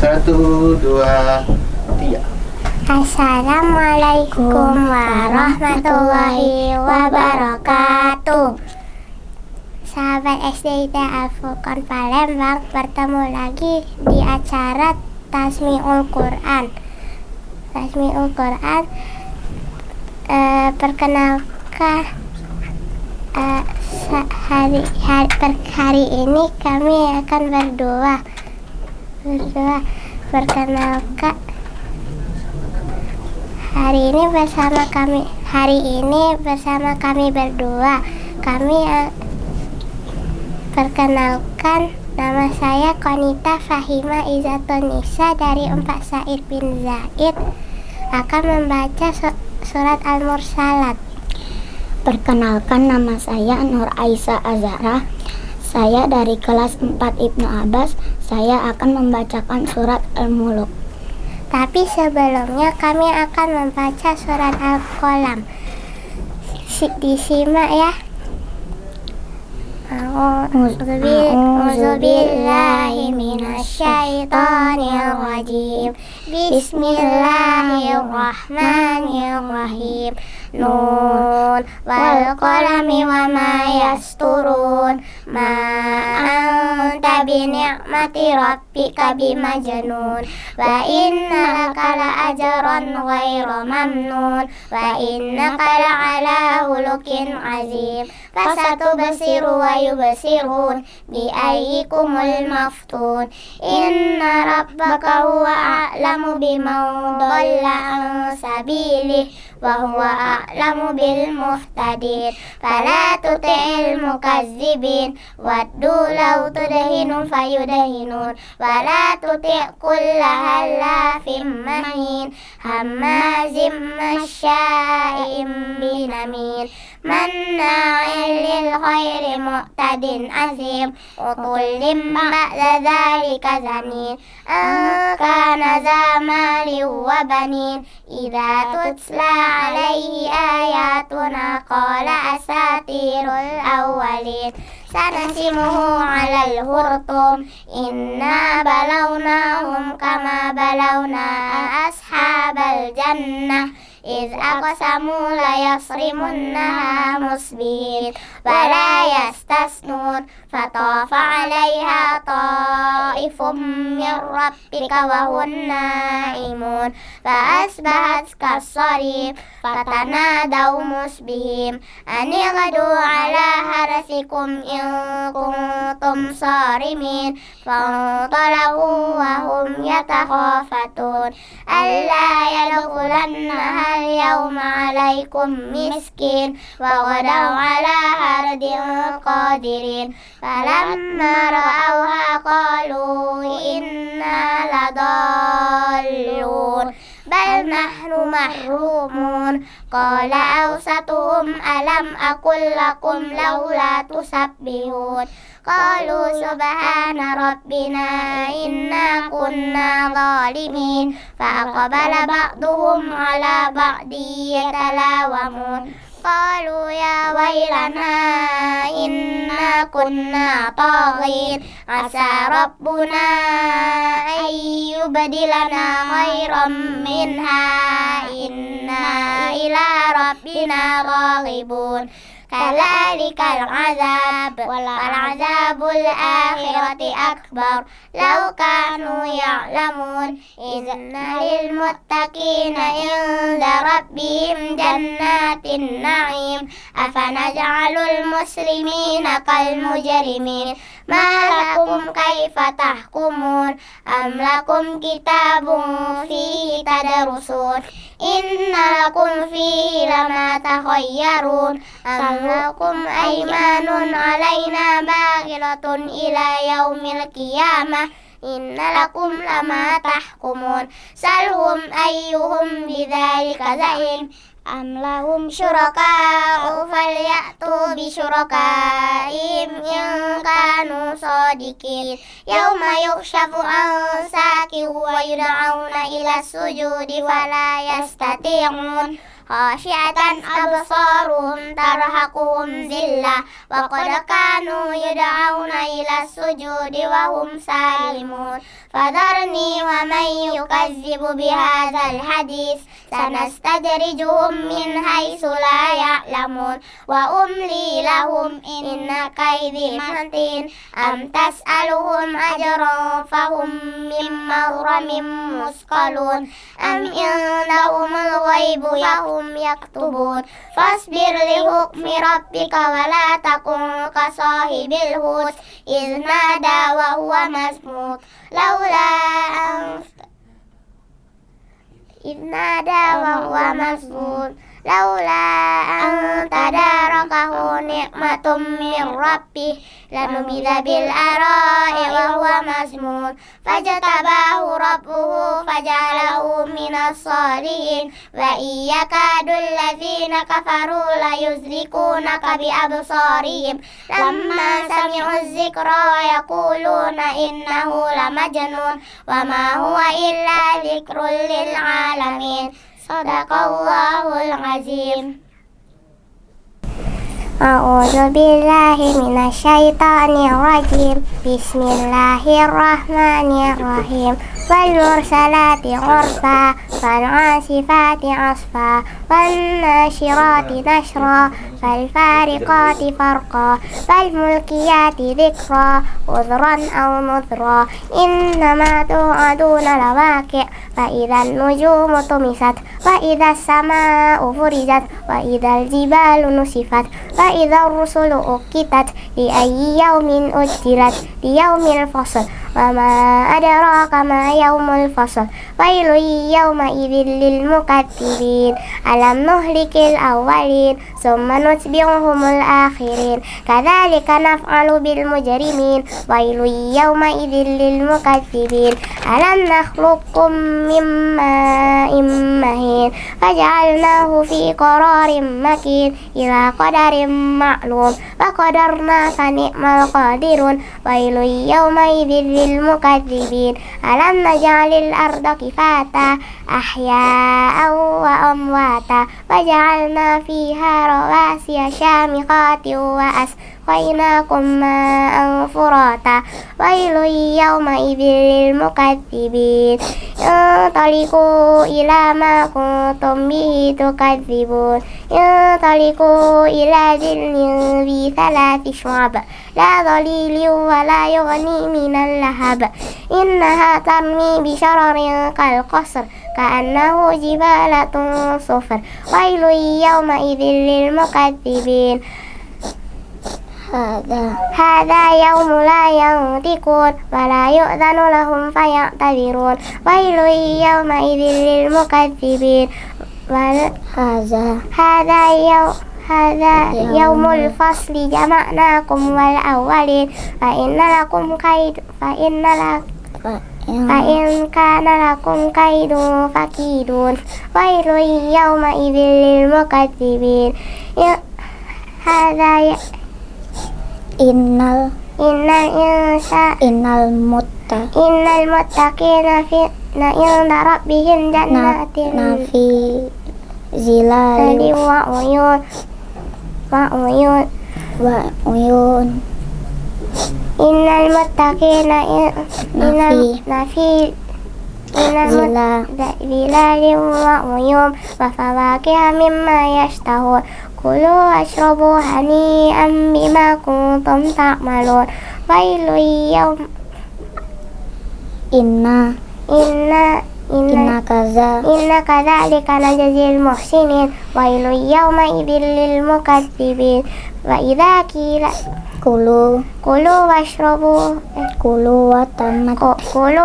1, 2, 3. Assalamualaikum warahmatullahi wabarakatuh. Sahabat SD Al-Furqan Palembang, bertemu lagi di acara Tasmi'ul Quran. Tasmi'ul Quran, perkenalkan, hari ini kami akan berdoa. Perkenalkan, hari ini bersama kami berdua. Perkenalkan, nama saya Konita Fahima Izzatun Nisa dari Empat Said bin Zaid, akan membaca surat Al-Mursalat. Perkenalkan, nama saya Nur Aisyah Azhara. Saya dari kelas 4 Ibnu Abbas. Saya akan membacakan surat Al-Muluk. Tapi sebelumnya kami akan membaca surat Al-Qalam. Disimak ya. A'udzubillahi minasyaitonir rajim. Bismillahirrahmanirrahim. Nun wal qalami wa ma yasturun. Ma anta bi ni'mati rabbika bimajnun. Wa inna laka la ajran ghairu mamnun. Wa innaka la ala khuluqin azim. Fasatubsiru wa yubsirun bi ayyikumul maftun. Inna rabbaka huwa a'lamu biman dhalla an sabilihi wa huwa a'lamu bil muhtadin. Fala tuti'il mukazzibin waddu law tudhinu fayudhinun. Wala tuti' kulla halafin mahin hammazim masya'im binamin manna'in lil khairi mu'tadin azim utulim ba'da dhalika zanin kana zamali wa banin idza tutla alaihi ayatuna qala asatirul awwalin sanasimuhu alal hurtum inna balawnahum kama balawna ashabal jannah iz aqsamu la yasrimunnaha musbihin wa la yastasnun fatafa alaiha ta'ifum min rabbika wa hum naimun fa asbahat kassarim fatanadaw musbihim anighadu ala harasikum in kuntum sarimin fantalaqu wa hum yatakhafatun alla yadkhulannaha al-yawma alaikum miskin wa ghadaw ala hardin qadirin falamma ra'awha qalu inna ladallun bal nahnu mahrumun qala awsatuhum alam aqul lakum laula tusabbihun qalu subhana rabbina inna kunna zalimin fa aqbala ba'duhum ala ba'di yatalawamun qalu ya wailana inna kunna taghin asa rabbuna ayyubdilana khairam minha inna ila rabbina raghibun kalalikal azab wal azabul akhirati akbar law kanu ya'lamun inna lil muttaqina inda rabbihim jannatin na'im afanaj'alul muslimina kal mujrimin ma lakum kaifa tahkumun am lakum kitabun fihi tadrusun inna lakum fihi lama takhayyarun am lakum aymanun alaina baghiratun ila yaumil qiyamah inna lakum lama tahkumun salhum ayyuhum bidzalika za'im am lahum syuraka'u falyatu bi syurakaihim in kanu shadiqin yauma yukshafu an saqin wa yud'auna ila sujudi fala yastati'un خاشعة أبصارهم ترهقهم ذلة وقد كانوا يدعون إلى السجود وهم سالمون فذرني ومن يكذب بهذا الحديث سنستدرجهم من حيث لا يعلمون وأملي لهم إن كيدي متين أم تسألهم أجرا فهم من مغرم مثقلون أم عندهم الغيب فهم يكتبون فاصبر لحكم ربك ولا تكن كصاحب الحوت إذ نادى وهو مذموم لولا أن تداركه نعمة من ربه لنبذ بالعراء وهو مذموم فاجتباه ربه فجعله من الصالحين وإن يكاد الذين كفروا ليزلقونك بأبصارهم لما سمعوا الذكر ويقولون إنه لمجنون وما هو إلا ذكر للعالمين صدق الله العظيم. أعوذ بالله من الشيطان الرجيم بسم الله الرحمن الرحيم والمرسلات عرفا فالعاصفات عصفا والناشرات نشرا فالفارقات فرقا فالملقيات ذكرا عذرا أو نذرا إنما توعدون لواقع فإذا النجوم طمست وإذا السماء فرجت وإذا الجبال نسفت وإذا الرسل أقتت لأي يوم أجلت ليوم الفصل وما أدراك ما يوم الفصل ويل يومئذ للمكذبين ألم نهلك الأولين ثم نتبعهم الآخرين كذلك نفعل بالمجرمين ويل يومئذ للمكذبين ألم نخلقكم من ماء مهين فجعلناه في قرار مكين إلى قدر معلوم وقدرنا فنعم القادرون ويل يومئذ للمكذبين ألم نجعل الأرض كفاتا أحياء وأمواتا وجعلنا فيها رواسي شامخات وأسقيناكم ماء فراتا ويل يومئذ للمكذبين انطلقوا إلى ما كنتم به تكذبون انطلقوا إلى ظل ذي 3 شعب لا ظليل ولا يغني من اللهب إنها ترمي بشرر كالقصر كأنه جبالة صفر ويل يومئذ للمكذبين هذا يوم لا ينطقون ولا يؤذن لهم فيعتذرون ويل يومئذ للمكذبين هذا يوم الفصل جمعناكم والأولين فإن كان لكم كيد فكيدون ويل يومئذ للمكذبين إن المتقين عند ربهم جنات في ظلال وعيون إن المتقين في ظلال وعيون وفواكه مما يشتهون كلوا واشربوا هنيئا بما كنتم تعملون ويل يوم إن كذلك نجزي المحسنين ويل يومئذ للمكذبين وإذا قيل كلوا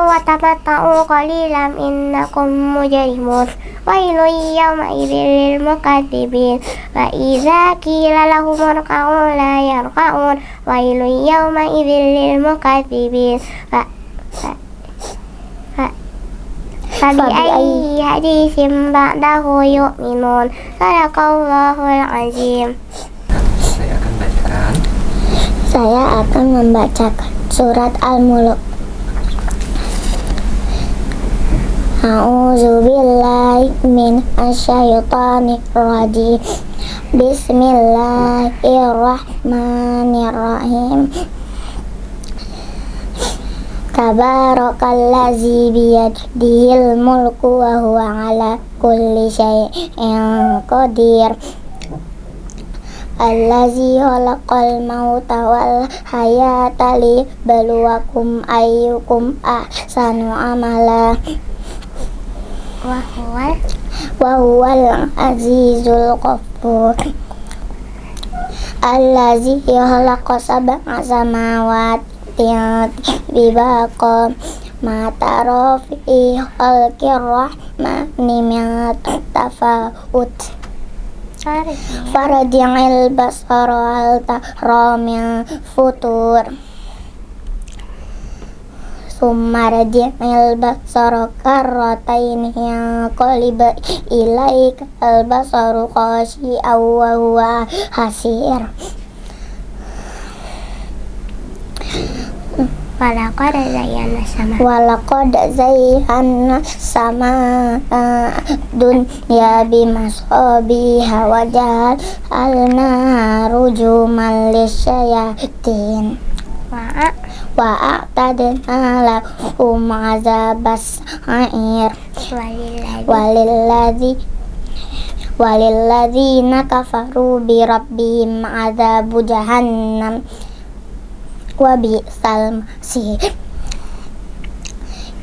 وتمتعوا قليلا إنكم مجرمون ويل يومئذ للمكذبين وإذا قيل لهم اركعوا لا يركعون ويل يومئذ للمكذبين فبأي حديث بعده يؤمنون صدق الله العظيم. Saya akan membacakan surat Al-Mulk. A'udzubillahi minasyaitonir rajim. Bismillahirrahmanirrahim. Tabarakalladzi biyadihil mulku wa huwa ala kulli syai'in qadir. Allazi khalaqal mauta wal hayata liyabluwakum ayyukum ahsanu amala wa huwal azizul ghafur. Allazi khalaqa sab'a samawati bibaqa ma tara fi khalqir rahmani min tafawut. Farji'il basara hal tara min futur. Summa raji'il basara karrataini yanqalib ilaika al basaru khashi'an wa huwa hasir. Walaqad zayyana sama dunya bimasabiha wa ja'alna rujuman lisyayatin wa a'tadna lahum azabas sa'ir walilladzina kafaru bi rabbihim azabu jahannam wa bi'sal masir.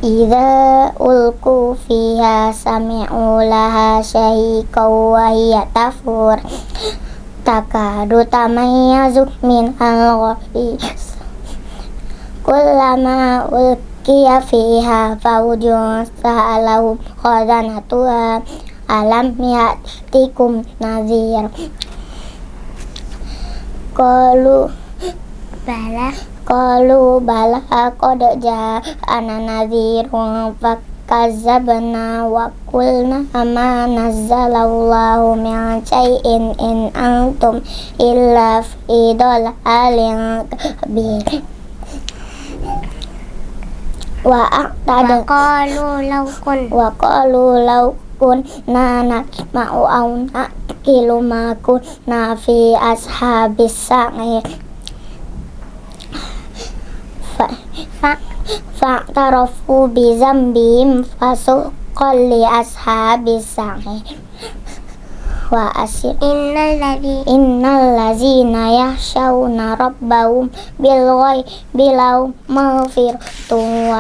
Idza ulqu fiha sami'u laha shahiqan wa hiya tafur takadu tamayyazu min al-ghayz kullama ulqiya fiha fawjun sa'alahum khazanatuha alam ya'tikum nadhir. Qalu bala qad ja'ana nadhirun fakazzabna wa qulna ma nazzalallahu min syai'in in antum illa fi dhalalin kabir. Wa qalu law kunna nasma'u aw naqilu ma kunna fi ashabis sa'ir. Fa'tarafu bi dzambihim fasuqqan li ashabis sa'ir. Wa asir innal ladzina yakhshawna rabbahum bil ghaibi lahum maghfiratun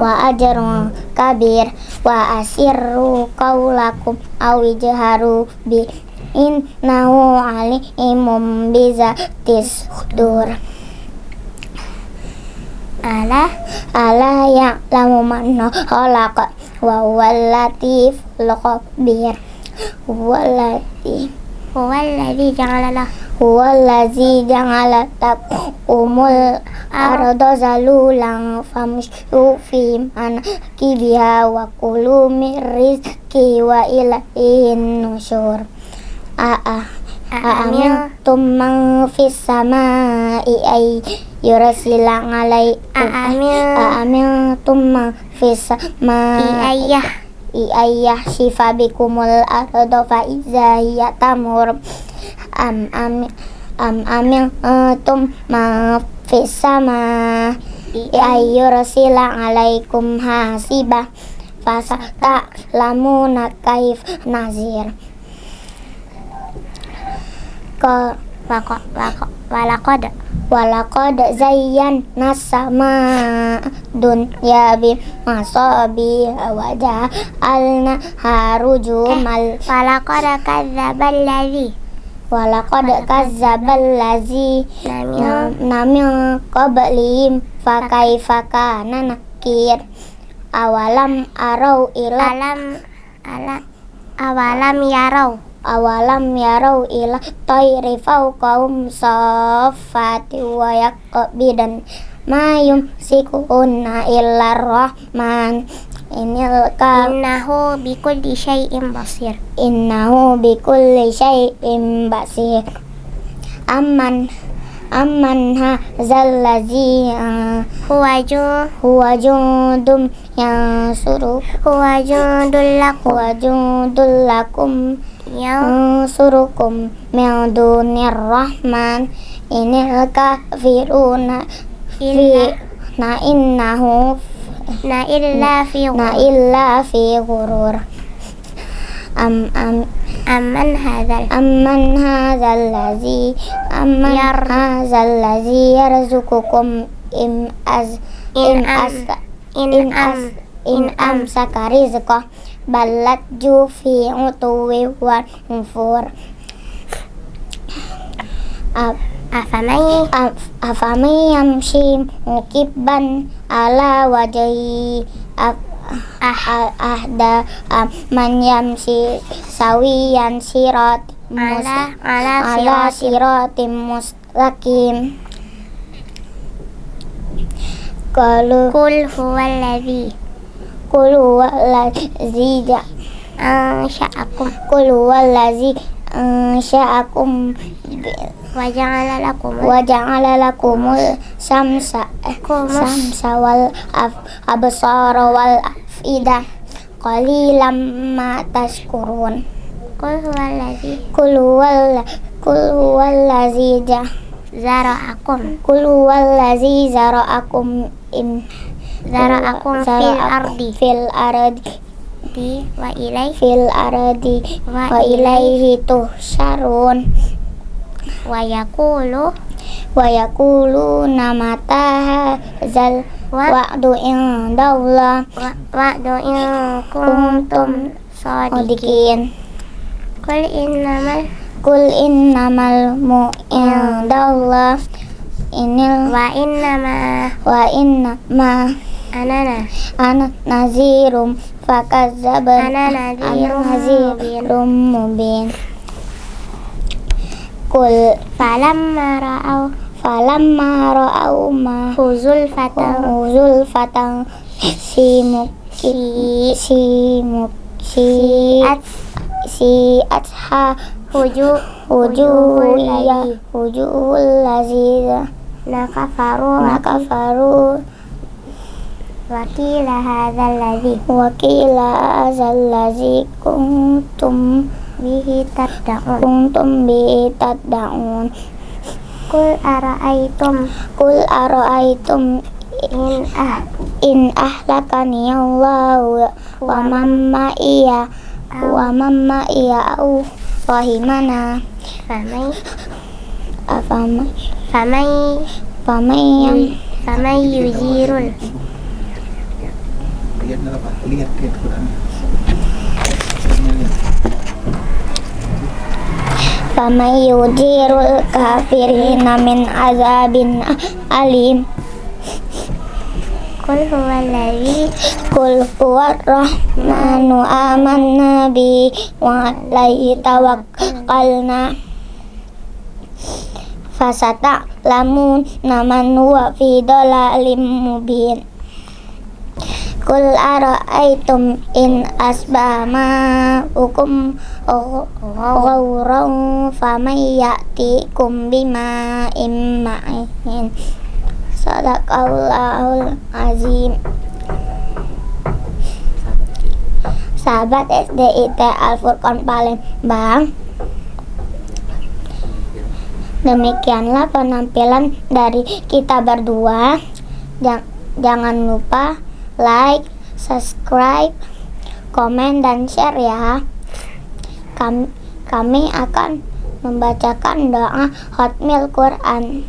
wa ajrun kabir. Wa asirru qawlakum aw ijharu bi innahu alimun bi zatis sudur. Ala ya'lamu man khalaqa wa huwal latiful khabir. Huwallazi ja'ala lakumul arda zalulan famshu fi manakibiha wa kulu min rizqi wa ilaihin nusyur. A'amintum man fis samaa'i ay yursila 'alaikum a'amintum man fis samaa'i ayah shifa bikumul arda fa iza hiya tamur am amintum man fis samaa'i ay yursila 'alaikum hasiba fasata'lamuna kaifa nazir. Walaqad zayyana sama dunya bi masabiha wa ja'alna harujumal. Walaqad kazzabal ladzi min qablihim fa kaifa kana nakir. Awalam yarau ila tayri fawqahum saffati wa yaqbidan ma yumsikuhunna illa rahman innahu bikulli syai'in basir. amman hadzal ladzi huwa jundum yansuru huwa jundul lakum yansurukum min dunir rahman inil kafiruna innahu illa fi ghurur. amman hadzal ladzi yarzuqukum in amsaka rizqah ballat ju fi utuwi wa nufur. Afamay yamshi mukibban ala wajhi ahda man yamshi sawiyan ala siratim mustaqim. Qul huwallazi ansha'akum wa ja'ala lakumul samsa wal absara wal afidah qalilan ma tashkurun. Qul huwallazi zara'akum fil ardi wa ilaihi tuhsyarun. wa yaquluna mata hadzal wa'du indallah in kuntum shadiqin. Qul innamal mu'indallah wa innama ana nazirum fakazzaban nazirum mubin. Qul falamma ra'aw ma huzul fatan si'atha wujuhul ladzina kafaru Wakila hadzal ladzi kuntum bihi tad'un. Qul ara'aytum in ahlakani Allahu wa man ma'iya au rahimana famay yujirul lihat Quran. Famay yujirul kafirina min azabin alim. Qul huwa rahmanu amanna bi wa alaihi tawakkalna fasata'lamun man huwa fi dhalalin mubin. Qul ara'aytum in asbaha ma'ukum ghawran famay ya'tikum bima'in ma'in. Sadaqallahul azim. Sahabat SDIT Al-Furqan Palembang, demikianlah penampilan dari kita berdua. Jangan lupa like, subscribe, komen, dan share ya. Kami akan membacakan doa Khatmil Quran.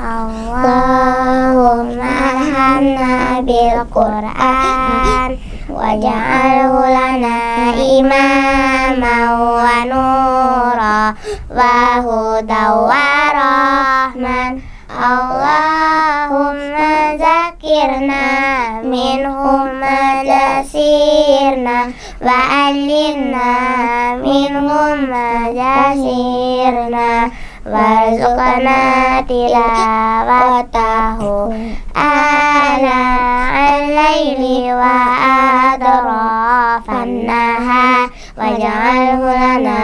Allahumma arhamna bil Quran waj'alhu lana imaman wa nura wa hudaw wa rahman. Allahumma zakirna minhum ma jasirna wa alimna minhum ma jasirna warzuqna tilawatahu ala al-laili wa adrafan nahar waj'alhu lana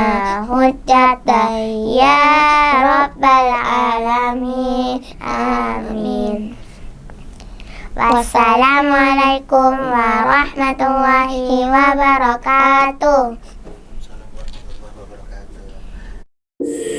hujjatan ya rabbal alamin. Amin. Wassalamualaikum warahmatullahi wabarakatuh. Assalamualaikum warahmatullahi wabarakatuh.